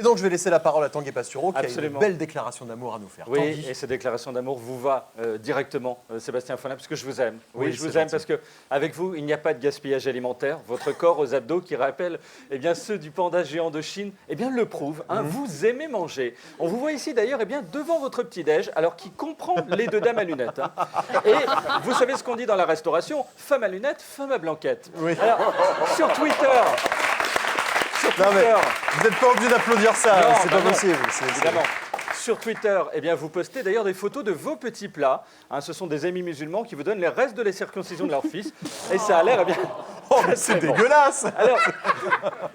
Et donc, je vais laisser la parole à Tanguy Pastureau, qui a une Absolument. belle déclaration d'amour à nous faire. Oui, Tanguy. et cette déclaration d'amour vous va directement, Sébastien Follin, parce que je vous aime. Oui, Oui, je vous c'est aime gentil. parce qu'avec vous, il n'y a pas de gaspillage alimentaire. Votre corps aux abdos qui rappellent eh bien, ceux du panda géant de Chine, eh bien, le prouve. Hein, Vous aimez manger. On vous voit ici d'ailleurs eh bien, devant votre petit-déj, alors qui comprend les deux dames à lunettes. Hein. Et vous savez ce qu'on dit dans la restauration, femme à lunettes, femme à blanquette. Oui. Alors, sur Twitter... Non, mais vous n'êtes pas obligé d'applaudir ça, Non, c'est bah pas non, possible. Évidemment. Sur Twitter, eh bien, vous postez d'ailleurs des photos de vos petits plats. Hein, ce sont des amis musulmans qui vous donnent les restes de la circoncision de leur fils. Et ça a l'air, eh bien... Oh, mais c'est très bon. dégueulasse. Alors,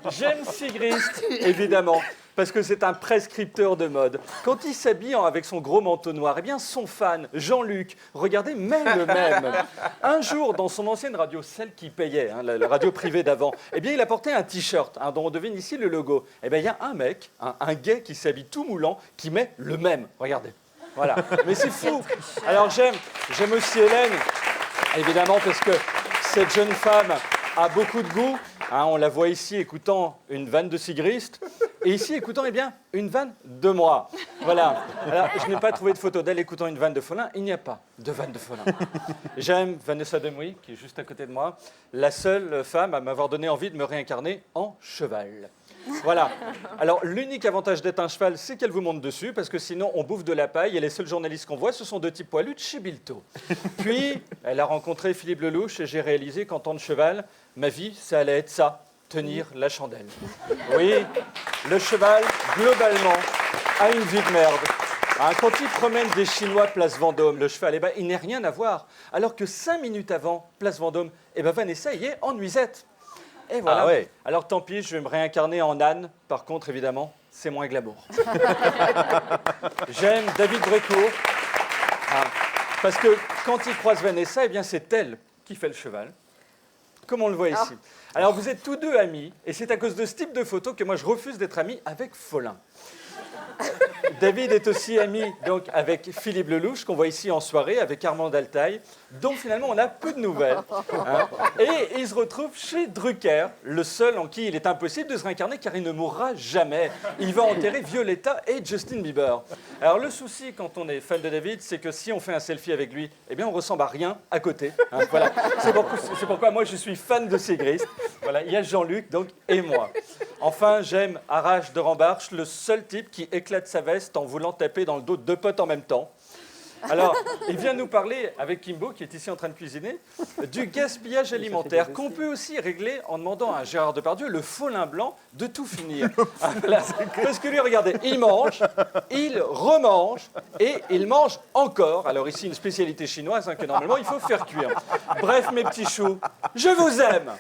j'aime Sigrist, évidemment, parce que c'est un prescripteur de mode. Quand il s'habille avec son gros manteau noir, eh bien, son fan, Jean-Luc, regardez, met le même. Un jour, dans son ancienne radio, celle qui payait, hein, la radio privée d'avant, eh bien, il a porté un t-shirt, hein, dont on devine ici le logo. Eh bien, il y a un mec, un gay qui s'habille tout moulant, qui met le même. Regardez. Voilà. Mais c'est fou. Alors, j'aime aussi Hélène, évidemment, parce que cette jeune femme a beaucoup de goût. Hein, on la voit ici écoutant une vanne de Sigrist et ici écoutant eh bien, une vanne de moi. Voilà. Alors, je n'ai pas trouvé de photo d'elle écoutant une vanne de Follin. Il n'y a pas de vanne de Follin. J'aime Vanessa Demouy, qui est juste à côté de moi, la seule femme à m'avoir donné envie de me réincarner en cheval. Voilà. Alors, l'unique avantage d'être un cheval, c'est qu'elle vous monte dessus, parce que sinon, on bouffe de la paille, et les seuls journalistes qu'on voit, ce sont deux types poilus de chez Bilto. Puis, elle a rencontré Philippe Lelouch, et j'ai réalisé qu'en tant que cheval, ma vie, ça allait être ça, tenir la chandelle. Oui, le cheval, globalement, a une vie de merde. Hein, quand il promène des Chinois place Vendôme, le cheval, eh ben, il n'est rien à voir. Alors que 5 minutes avant, place Vendôme, eh ben, Vanessa y est en nuisette. Et voilà. Ah ouais. Alors tant pis, je vais me réincarner en âne. Par contre, évidemment, c'est moins glamour. J'aime David Brécourt. Hein, parce que quand il croise Vanessa, eh bien, c'est elle qui fait le cheval. Comme on le voit ici. Alors vous êtes tous deux amis, et c'est à cause de ce type de photo que moi je refuse d'être ami avec Follin. David est aussi ami donc, avec Philippe Lelouch, qu'on voit ici en soirée, avec Armand Altaï, dont finalement on a peu de nouvelles. Hein. Et il se retrouve chez Drucker, le seul en qui il est impossible de se réincarner car il ne mourra jamais. Il va enterrer Violetta et Justin Bieber. Alors le souci quand on est fan de David, c'est que si on fait un selfie avec lui, eh bien on ressemble à rien à côté. Hein. Voilà. C'est pourquoi moi je suis fan de Sigrist. Voilà, il y a Jean-Luc donc et moi. Enfin, j'aime Arash de Rambarche, le seul type qui éclate sa veste en voulant taper dans le dos de deux potes en même temps. Alors, il vient nous parler, avec Kimbo, qui est ici en train de cuisiner, du gaspillage alimentaire, qu'on peut aussi régler en demandant à Gérard Depardieu, le Follin blanc, de tout finir. Voilà. Parce que lui, regardez, il mange, il remange, et il mange encore. Alors ici, une spécialité chinoise, hein, que normalement, il faut faire cuire. Bref, mes petits choux, je vous aime.